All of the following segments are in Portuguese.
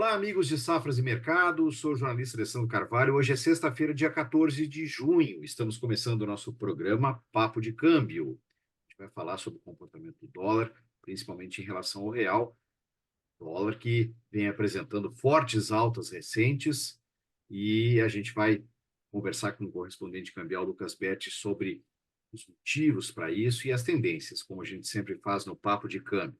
Olá, amigos de Safras e Mercado, sou o jornalista Alessandro Carvalho. Hoje é sexta-feira, dia 14 de junho. Estamos começando o nosso programa Papo de Câmbio. A gente vai falar sobre o comportamento do dólar, principalmente em relação ao real. Dólar que vem apresentando fortes altas recentes e a gente vai conversar com o correspondente cambial Lucas Betti sobre os motivos para isso e as tendências, como a gente sempre faz no Papo de Câmbio.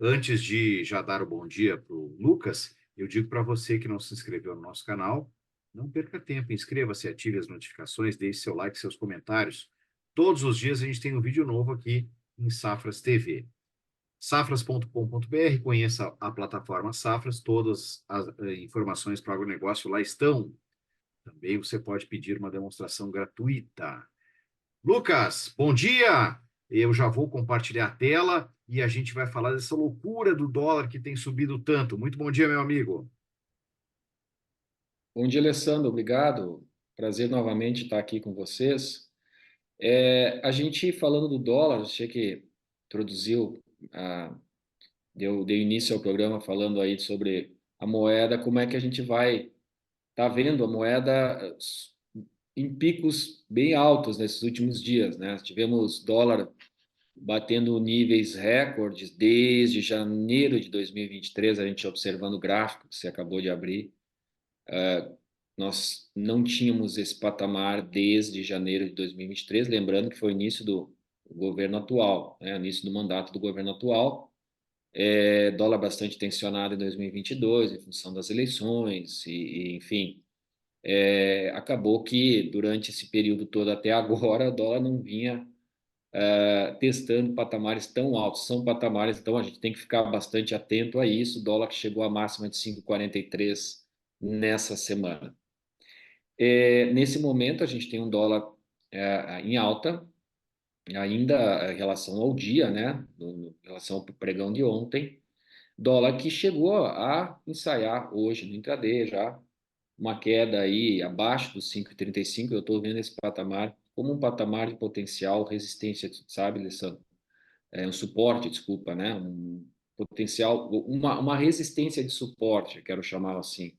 Antes de já dar o bom dia para o Lucas, eu digo para você que não se inscreveu no nosso canal, não perca tempo, inscreva-se, ative as notificações, deixe seu like, seus comentários. Todos os dias a gente tem um vídeo novo aqui em Safras TV. Safras.com.br, conheça a plataforma Safras, todas as informações para o agronegócio lá estão. Também você pode pedir uma demonstração gratuita. Lucas, bom dia! Eu já vou compartilhar a tela e a gente vai falar dessa loucura do dólar que tem subido tanto. Muito bom dia, meu amigo. Bom dia, Alessandro. Obrigado. Prazer novamente estar aqui com vocês. A gente falando do dólar, achei que introduziu, deu início ao programa falando aí sobre a moeda, como é que a gente vai estar vendo a moeda em picos bem altos nesses últimos dias, né? Tivemos dólar batendo níveis recordes desde janeiro de 2023, a gente observando o gráfico que você acabou de abrir. Nós não tínhamos esse patamar desde janeiro de 2023, lembrando que foi o início do governo atual, né? O início do mandato do governo atual. Dólar bastante tensionado em 2022, em função das eleições, enfim. Acabou que durante esse período todo até agora, o dólar não vinha testando patamares tão altos. São patamares, então a gente tem que ficar bastante atento a isso. O dólar que chegou à máxima de 5,43 nessa semana. Nesse momento, a gente tem um dólar em alta, ainda em relação ao dia, né? Em relação ao pregão de ontem. Dólar que chegou a ensaiar hoje no intraday já uma queda aí abaixo dos 5,35. Eu estou vendo esse patamar como um patamar de potencial resistência, sabe, Alessandro? Um suporte, desculpa, né? Um potencial, uma resistência de suporte, quero chamar assim,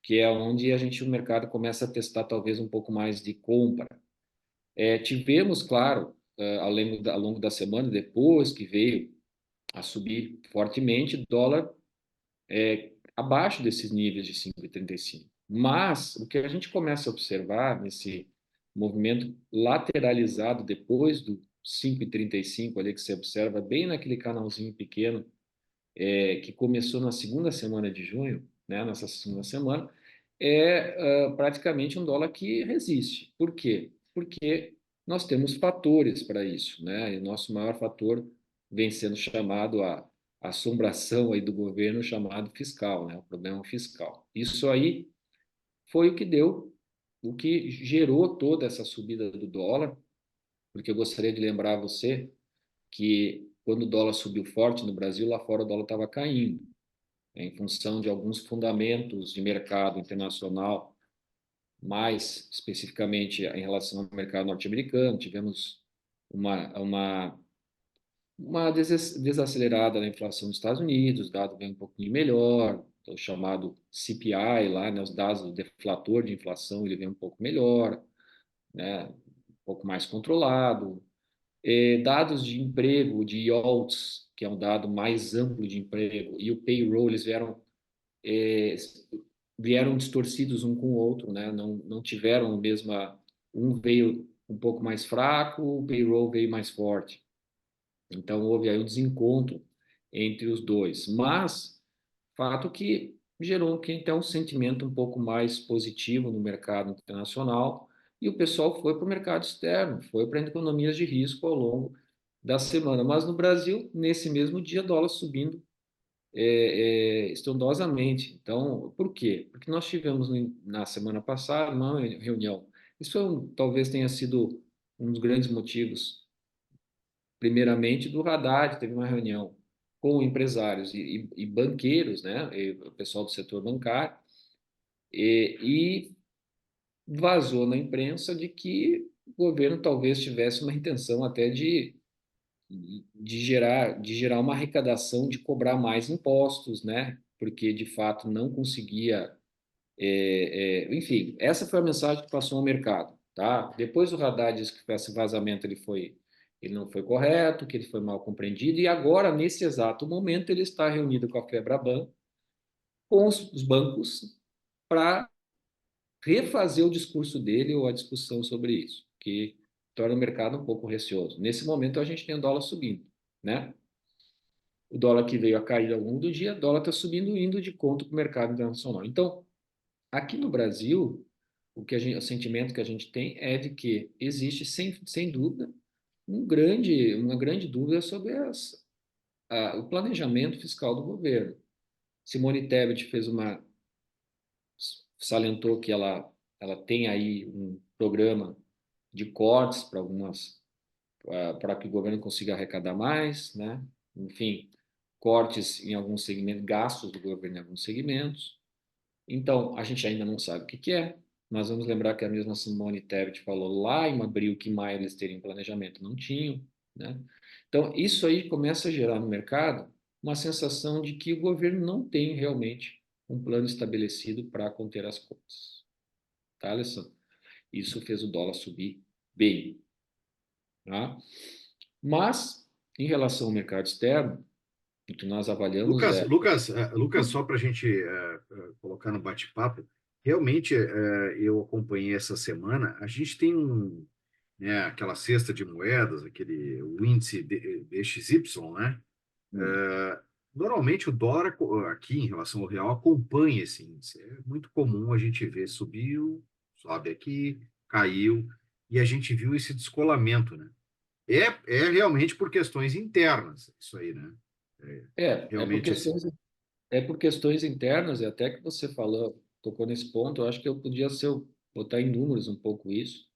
que é onde o mercado começa a testar talvez um pouco mais de compra. Tivemos, claro, ao longo da semana, depois que veio a subir fortemente, dólar abaixo desses níveis de 5,35. Mas o que a gente começa a observar nesse movimento lateralizado depois do 5,35, ali que você observa bem naquele canalzinho pequeno, que começou na segunda semana de junho, né, nessa segunda semana, praticamente um dólar que resiste. Por quê? Porque nós temos fatores para isso, né? E o nosso maior fator vem sendo chamado a assombração aí do governo chamado fiscal, né? O problema fiscal. Isso aí foi o que gerou toda essa subida do dólar, porque eu gostaria de lembrar a você que quando o dólar subiu forte no Brasil, lá fora o dólar estava caindo, né, em função de alguns fundamentos de mercado internacional, mais especificamente em relação ao mercado norte-americano. Tivemos uma, uma, uma desacelerada na inflação dos Estados Unidos, dado bem um pouquinho melhor, o chamado CPI lá, né, os dados do deflator de inflação, ele vem um pouco melhor, né, um pouco mais controlado. Dados de emprego, de YOLTS, que é um dado mais amplo de emprego, e o payroll, eles é, vieram distorcidos um com o outro, né? Não tiveram a mesma. Um veio um pouco mais fraco, o payroll veio mais forte. Então, houve aí um desencontro entre os dois. Mas, fato que gerou que então um sentimento um pouco mais positivo no mercado internacional e o pessoal foi para o mercado externo, foi para economias de risco ao longo da semana. Mas no Brasil, nesse mesmo dia, dólar subindo estrondosamente. Então, por quê? Porque nós tivemos na semana passada uma reunião. Isso talvez tenha sido um dos grandes motivos, primeiramente, do Haddad. Teve uma reunião com empresários e banqueiros, né, e o pessoal do setor bancário, e vazou na imprensa de que o governo talvez tivesse uma intenção até de gerar uma arrecadação, de cobrar mais impostos, né? porque de fato não conseguia. Enfim, essa foi a mensagem que passou ao mercado, tá? Depois o radar disse que esse vazamento ele não foi correto, que ele foi mal compreendido, e agora, nesse exato momento, ele está reunido com a Febraban, com os bancos, para refazer o discurso dele ou a discussão sobre isso, que torna o mercado um pouco receoso. Nesse momento, a gente tem o dólar subindo, né? O dólar que veio a cair ao longo do dia, o dólar está subindo, indo de conta para o mercado internacional. Então, aqui no Brasil, o sentimento que a gente tem é de que existe, sem dúvida, uma grande dúvida sobre o planejamento fiscal do governo. Simone Tebet salientou que ela tem aí um programa de cortes para que o governo consiga arrecadar mais, né? Enfim, cortes em alguns segmentos, gastos do governo em alguns segmentos. Então, a gente ainda não sabe o que é. Nós vamos lembrar que a mesma Simone Tebet falou lá em abril que em maio eles teriam planejamento, não tinham, né? Então, isso aí começa a gerar no mercado uma sensação de que o governo não tem realmente um plano estabelecido para conter as contas, tá, Alessandro? Isso fez o dólar subir bem, tá? Mas, em relação ao mercado externo, o que nós avaliamos Lucas, é... Lucas, Lucas, só para a gente colocar no bate-papo, realmente eu acompanhei essa semana. A gente tem né, aquela cesta de moedas, o índice DXY, né? Hum, Normalmente o dólar aqui em relação ao real acompanha esse índice. É muito comum a gente ver subiu, sobe aqui, caiu, e a gente viu esse descolamento, né? É realmente por questões internas, isso aí, né? É, é, é por realmente esse. questões É por questões internas, e até que você falou, tocou nesse ponto, eu acho que eu podia botar em números um pouco isso.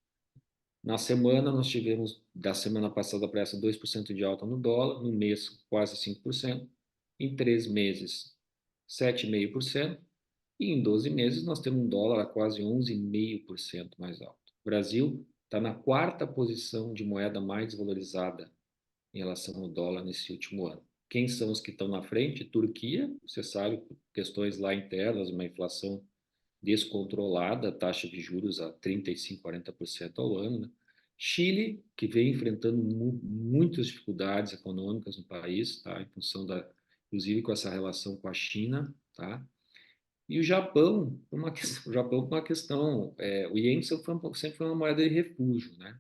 Na semana, nós tivemos, da semana passada para essa, 2% de alta no dólar, no mês, quase 5%, em 3 meses, 7,5%, e em 12 meses, nós temos um dólar a quase 11,5% mais alto. O Brasil está na quarta posição de moeda mais desvalorizada em relação ao dólar nesse último ano. Quem são os que estão na frente? Turquia, você sabe, questões lá internas, uma inflação descontrolada, taxa de juros a 35, 40% ao ano, né? Chile, que vem enfrentando muitas dificuldades econômicas no país, tá? Em função inclusive com essa relação com a China, tá? E o Japão, o Japão, uma questão, o Yen sempre foi uma moeda de refúgio, né?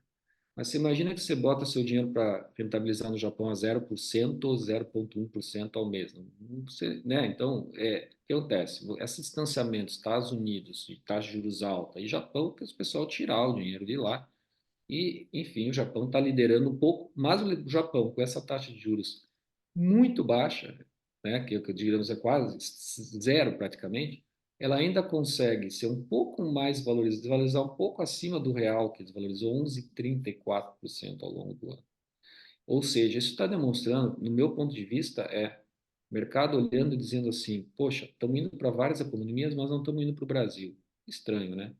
Mas você imagina que você bota seu dinheiro para rentabilizar no Japão a 0% ou 0,1% ao mês. Você, né? Então, o que acontece? Esse distanciamento Estados Unidos, de taxa de juros alta, e Japão, que o pessoal tirar o dinheiro de lá. E, enfim, o Japão está liderando um pouco, mas o Japão, com essa taxa de juros muito baixa, né, que digamos é quase zero praticamente, ela ainda consegue ser um pouco mais valorizada, desvalorizar um pouco acima do real, que desvalorizou 11,34% ao longo do ano. Ou seja, isso está demonstrando, no meu ponto de vista, o mercado olhando e dizendo assim, poxa, estamos indo para várias economias, mas não estamos indo para o Brasil. Estranho, né?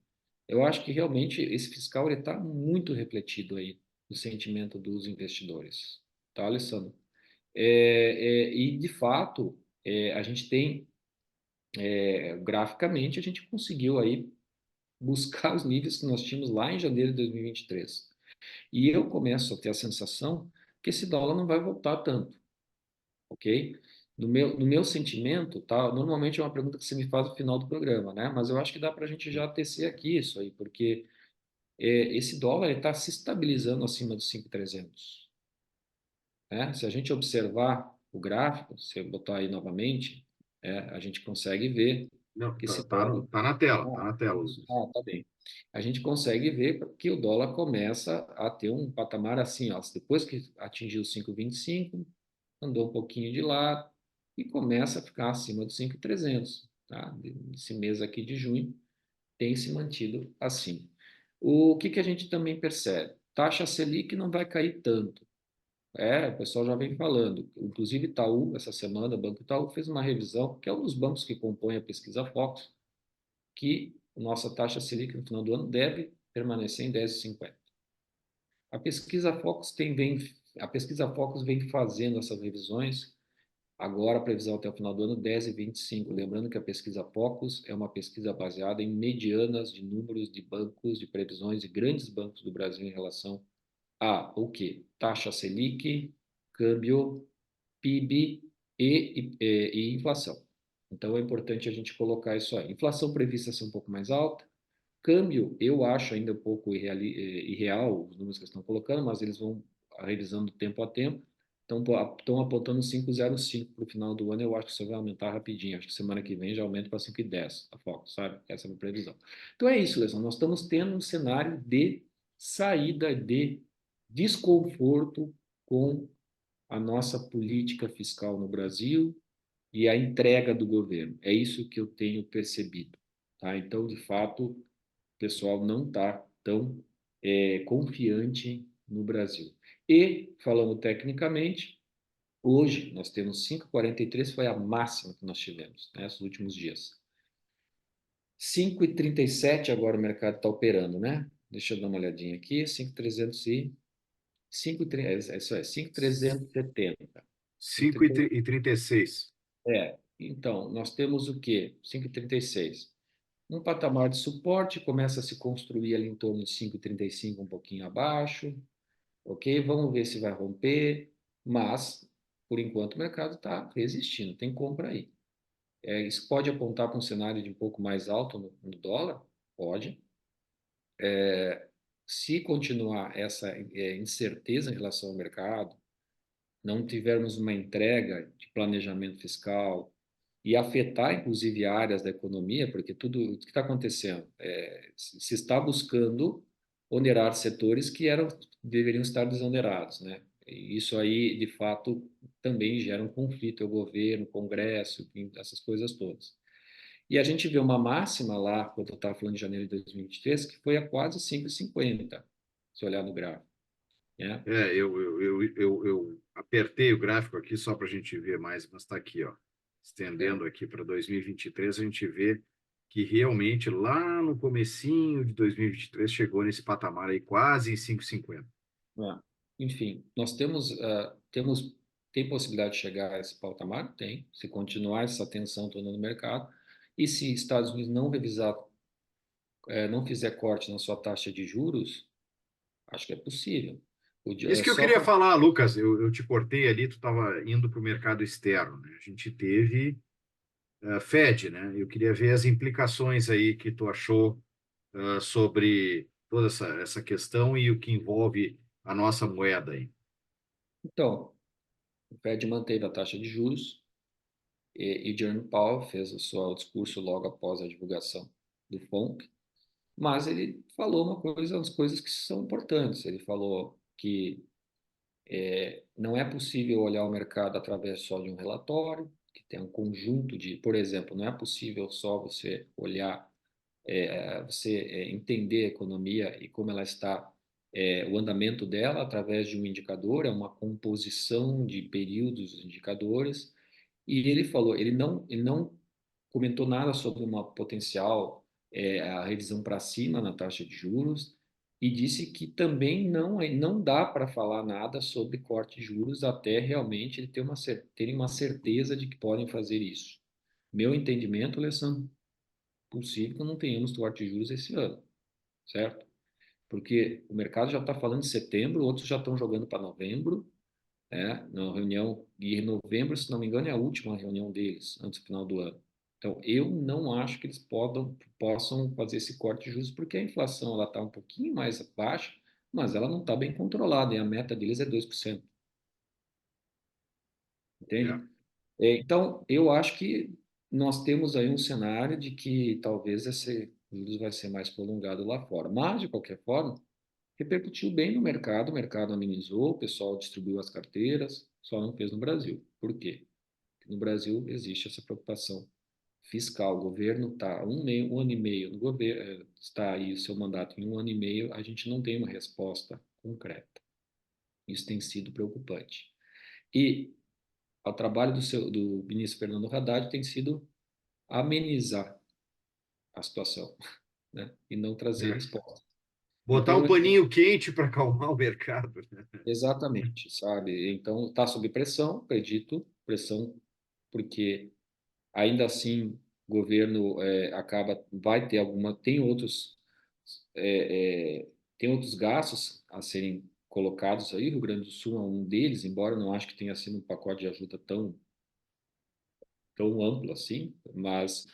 Eu acho que realmente esse fiscal está muito refletido aí no sentimento dos investidores, tá, Alessandro? E de fato, a gente tem, graficamente, a gente conseguiu aí buscar os níveis que nós tínhamos lá em janeiro de 2023. E eu começo a ter a sensação que esse dólar não vai voltar tanto, ok? No meu sentimento, tá? Normalmente é uma pergunta que você me faz no final do programa, né? Mas eu acho que dá para a gente já tecer aqui isso aí, porque esse dólar está se estabilizando acima dos 5.300, né? Se a gente observar o gráfico, se eu botar aí novamente, a gente consegue ver Não, que esse tá, dólar... tá Ah, na tela, Lucas. tá bem. A gente consegue ver que o dólar começa a ter um patamar assim, ó, depois que atingiu 5,25, andou um pouquinho de lado e começa a ficar acima dos 5.300, tá? Esse mês aqui de junho tem se mantido assim. O que a gente também percebe? Taxa Selic não vai cair tanto. O pessoal já vem falando. Inclusive, Itaú, essa semana, o Banco Itaú fez uma revisão, que é um dos bancos que compõem a pesquisa Focus, que a nossa taxa Selic no final do ano deve permanecer em 10,50. A pesquisa Focus vem fazendo essas revisões Agora, a previsão até o final do ano, 10,25. Lembrando que a pesquisa Focus é uma pesquisa baseada em medianas de números de bancos, de previsões de grandes bancos do Brasil em relação a o quê? Taxa Selic, câmbio, PIB e inflação. Então, é importante a gente colocar isso aí. Inflação prevista ser um pouco mais alta. Câmbio, eu acho ainda um pouco irreal os números que estão colocando, mas eles vão revisando tempo a tempo. Estão apontando 5,05 para o final do ano. Eu acho que isso vai aumentar rapidinho. Acho que semana que vem já aumenta para 5,10 a foco, sabe? Essa é a minha previsão. Então é isso, Lesão. Nós estamos tendo um cenário de saída de desconforto com a nossa política fiscal no Brasil e a entrega do governo. É isso que eu tenho percebido. Tá? Então, de fato, o pessoal não está tão confiante no Brasil. E, falando tecnicamente, hoje nós temos 5,43, foi a máxima que nós tivemos, né, nos últimos dias. 5,37 agora o mercado está operando, né? Deixa eu dar uma olhadinha aqui, 5,300 e 5, isso é 5,370. 5,36. Então, nós temos o quê? 5,36. Um patamar de suporte começa a se construir ali em torno de 5,35, um pouquinho abaixo, ok? Vamos ver se vai romper, mas, por enquanto, o mercado está resistindo, tem compra aí. Isso pode apontar para um cenário de um pouco mais alto no dólar? Pode. Se continuar essa incerteza em relação ao mercado, não tivermos uma entrega de planejamento fiscal e afetar, inclusive, áreas da economia, porque tudo o que está acontecendo se está buscando onerar setores que deveriam estar desonerados, né? E isso aí, de fato, também gera um conflito, é o governo, o Congresso, essas coisas todas. E a gente vê uma máxima lá, quando eu estava falando de janeiro de 2023, que foi a quase 5,50, se olhar no gráfico, né? Eu apertei o gráfico aqui só para a gente ver mais, mas está aqui, ó. É. Estendendo aqui para 2023, a gente vê que realmente lá no comecinho de 2023 chegou nesse patamar aí quase em 5,50. É. Enfim, nós tem possibilidade de chegar a esse patamar? Tem, se continuar essa tensão toda no mercado, e se Estados Unidos não revisar, não fizer corte na sua taxa de juros, acho que é possível. Isso que eu Só queria para. falar, Lucas, eu te cortei ali, tu estava indo para o mercado externo, né? A gente teve Fed, né? Eu queria ver as implicações aí que tu achou sobre toda essa questão e o que envolve a nossa moeda aí. Então, o Fed manteve a taxa de juros, e Jerome Powell fez o seu discurso logo após a divulgação do FONC, mas ele falou umas coisas que são importantes. Ele falou que não é possível olhar o mercado através só de um relatório, que tem um conjunto de, por exemplo, não é possível só você olhar, entender a economia e como ela está, o andamento dela através de um indicador, é uma composição de períodos de indicadores. E ele falou, ele não comentou nada sobre uma potencial a revisão para cima na taxa de juros e disse que também não dá para falar nada sobre corte de juros até realmente ele terem uma certeza de que podem fazer isso. Meu entendimento, Alessandro, possível que não tenhamos corte de juros esse ano, certo? Porque o mercado já está falando de setembro, outros já estão jogando para novembro, na reunião, e em novembro, se não me engano, é a última reunião deles, antes do final do ano. Então, eu não acho que eles possam fazer esse corte de juros, porque a inflação ela está um pouquinho mais baixa, mas ela não está bem controlada, e a meta deles é 2%, É, entende? Então, eu acho que nós temos aí um cenário de que talvez esse juros vai ser mais prolongado lá fora. Mas, de qualquer forma, repercutiu bem no mercado, o mercado amenizou, o pessoal distribuiu as carteiras, só não fez no Brasil. Por quê? Porque no Brasil existe essa preocupação fiscal. O governo está um ano e meio no governo, está aí o seu mandato em um ano e meio, a gente não tem uma resposta concreta. Isso tem sido preocupante. E o trabalho do ministro Fernando Haddad tem sido amenizar a situação, né? E não trazer é. resposta. Botar um Então, paninho quente para acalmar o mercado, né? exatamente, sabe? Então, está sob pressão, acredito, pressão porque ainda assim o governo vai ter é, é, tem outros gastos a serem colocados aí. O Rio Grande do Sul é um deles, embora eu não acho que tenha sido um pacote de ajuda tão amplo assim, mas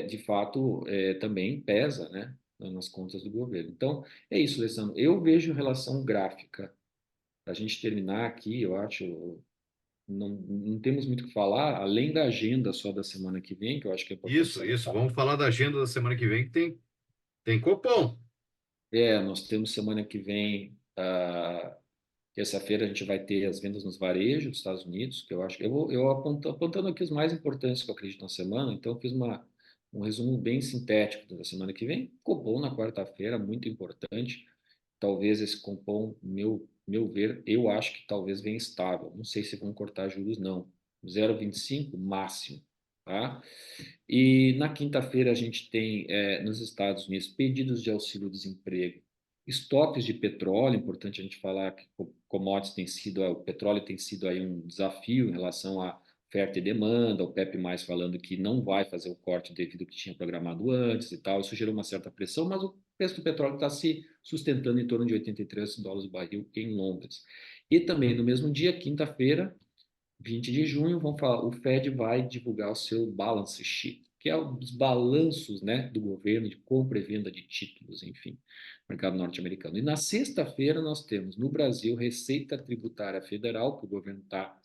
de fato também pesa, né, nas contas do governo. Então, é isso, Alessandro. Eu vejo relação gráfica. Para a gente terminar aqui, eu acho, não temos muito o que falar, além da agenda só da semana que vem, que eu acho que é importante Isso. salientar. Vamos falar da agenda da semana que vem, que tem Copom. Nós temos semana que vem, terça-feira, a gente vai ter as vendas nos varejos dos Estados Unidos, que eu acho que eu apontando aqui os mais importantes que eu acredito na semana, então eu fiz um resumo bem sintético da semana que vem. Copom na quarta-feira, muito importante. Talvez esse Copom, meu ver, eu acho que talvez venha estável. Não sei se vão cortar juros, não. 0,25 máximo, tá? E na quinta-feira a gente tem nos Estados Unidos pedidos de auxílio-desemprego, estoques de petróleo. Importante a gente falar que commodities tem sido, o petróleo tem sido aí um desafio em relação à oferta e demanda, o PEP mais falando que não vai fazer o corte devido ao que tinha programado antes e tal. Isso gerou uma certa pressão, mas o preço do petróleo está se sustentando em torno de US$ 83 o barril em Londres. E também no mesmo dia, quinta-feira, 20 de junho, o Fed vai divulgar o seu balance sheet, que é os balanços, né, do governo de compra e venda de títulos, enfim, mercado norte-americano. E na sexta-feira nós temos no Brasil Receita Tributária Federal, que o governo está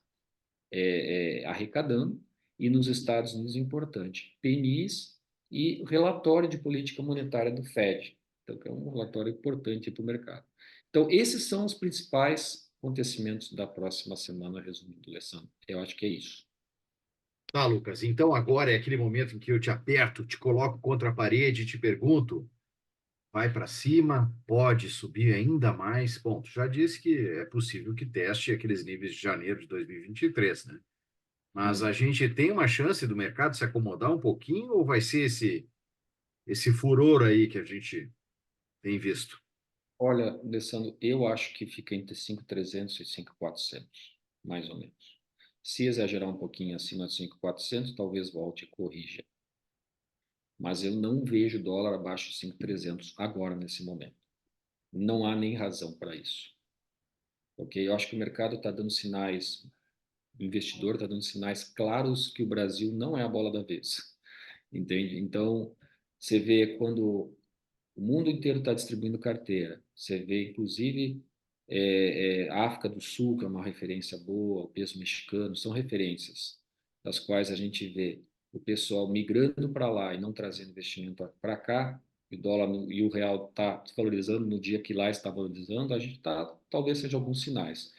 arrecadando, e nos Estados Unidos, importante, PNIs e relatório de política monetária do Fed. Então, é um relatório importante para o mercado. Então, esses são os principais acontecimentos da próxima semana, resumindo, Alessandro. Eu acho que é isso. Tá, Lucas. Então agora é aquele momento em que eu te aperto, te coloco contra a parede e te pergunto: vai para cima? Pode subir ainda mais? Bom, tu já disse que é possível que teste aqueles níveis de janeiro de 2023, né? Mas a Hum. gente tem uma chance do mercado se acomodar um pouquinho ou vai ser esse furor aí que a gente tem visto? Olha, Alessandro, eu acho que fica entre 5.300 e 5.400, mais ou menos. Se exagerar um pouquinho acima de 5.400, talvez volte e corrija. Mas eu não vejo dólar abaixo de 5.300 agora, nesse momento. Não há nem razão para isso. Ok? Eu acho que o mercado está dando sinais, o investidor está dando sinais claros que o Brasil não é a bola da vez. Entende? Então, você vê quando o mundo inteiro está distribuindo carteira. Você vê, inclusive, a África do Sul, que é uma referência boa, o peso mexicano, são referências das quais a gente vê o pessoal migrando para lá e não trazendo investimento para cá, e o dólar e o real está desvalorizando no dia que lá está valorizando. A gente está, talvez seja alguns sinais.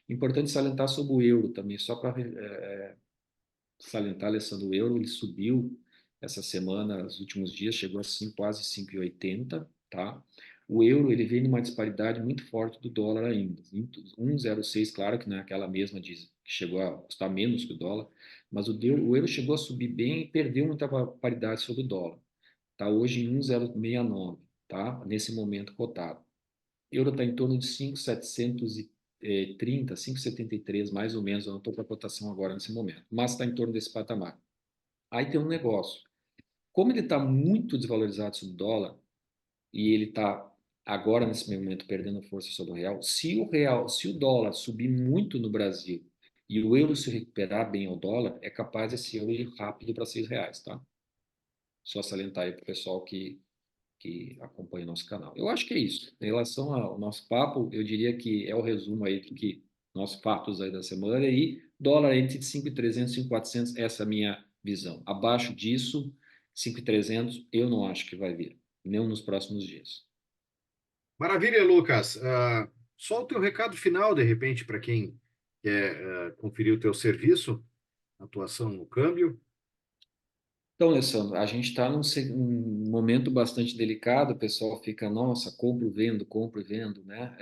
Importante salientar sobre o euro também, só para salientar, Alessandro, o euro ele subiu essa semana, nos últimos dias, chegou a quase 5,80, tá? O euro ele vem numa disparidade muito forte do dólar ainda. 1,06, claro que não é aquela mesma que chegou a custar menos que o dólar, mas o euro chegou a subir bem e perdeu muita paridade sobre o dólar. Está hoje em 1,069, tá? Nesse momento cotado. O euro está em torno de 5,730, 5,73 mais ou menos. Eu não estou com a cotação agora nesse momento, mas está em torno desse patamar. Aí tem um negócio. Como ele está muito desvalorizado sobre o dólar e ele está agora nesse momento perdendo força sobre o real, se o dólar subir muito no Brasil e o euro se recuperar bem ao dólar, é capaz esse euro ir rápido para R$ 6, tá? Só salientar aí para o pessoal que acompanha o nosso canal. Eu acho que é isso. Em relação ao nosso papo, eu diria que é o resumo aí do que nossos fatos aí da semana, e dólar entre 5.300 e 5.400, essa é a minha visão. Abaixo disso, 5.300, eu não acho que vai vir, nem nos próximos dias. Maravilha, Lucas. Solta um recado final, de repente, para quem quer conferir o teu serviço, atuação no câmbio. Então, Alessandro, a gente está num momento bastante delicado, o pessoal fica, nossa, compro e vendo, né?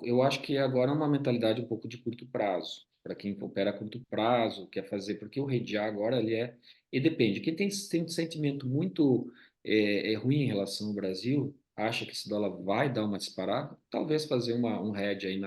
Eu acho que agora é uma mentalidade um pouco de curto prazo, para quem opera a curto prazo, quer fazer, porque o redear agora ele e depende. Quem tem um sentimento muito ruim em relação ao Brasil, acha que esse dólar vai dar uma disparada, talvez fazer um hedge aí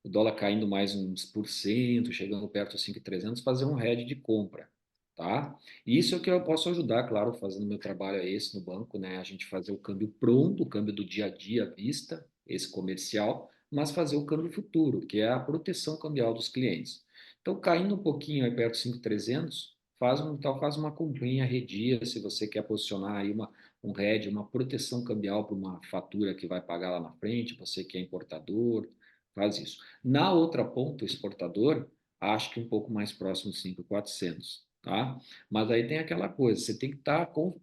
o dólar caindo mais uns por cento, chegando perto de 5.300, fazer um hedge de compra, tá? Isso é o que eu posso ajudar, claro, fazendo meu trabalho é esse no banco, né? A gente fazer o câmbio pronto, o câmbio do dia a dia à vista, esse comercial, mas fazer o câmbio futuro, que é a proteção cambial dos clientes. Então, caindo um pouquinho aí perto de 5.300, faz uma comprinha redia, se você quer posicionar aí um hedge, uma proteção cambial para uma fatura que vai pagar lá na frente, você que é importador, faz isso. Na outra ponta, o exportador, acho que um pouco mais próximo de 5.400, tá? Mas aí tem aquela coisa, você tem que estar com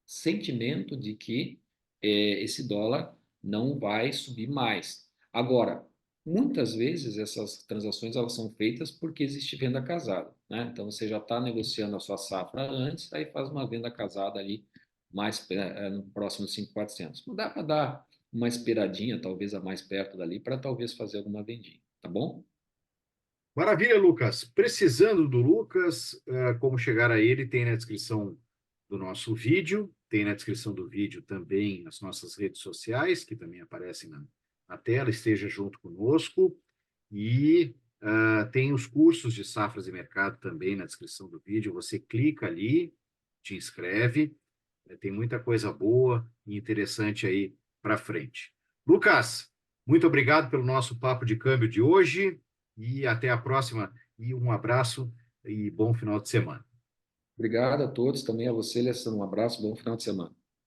sentimento de que esse dólar não vai subir mais. Agora, muitas vezes essas transações elas são feitas porque existe venda casada, né? Então você já está negociando a sua safra antes, aí faz uma venda casada ali mais no próximo 5.400. Não dá para dar uma esperadinha, talvez a mais perto dali, para talvez fazer alguma vendinha, tá bom? Maravilha, Lucas. Precisando do Lucas, como chegar a ele, tem na descrição do nosso vídeo, tem na descrição do vídeo também as nossas redes sociais, que também aparecem na tela, esteja junto conosco. E tem os cursos de safras e mercado também na descrição do vídeo. Você clica ali, te inscreve, tem muita coisa boa e interessante aí para frente. Lucas, muito obrigado pelo nosso papo de câmbio de hoje e até a próxima. E um abraço e bom final de semana. Obrigado a todos, também a você, Alessandro. Um abraço, bom final de semana.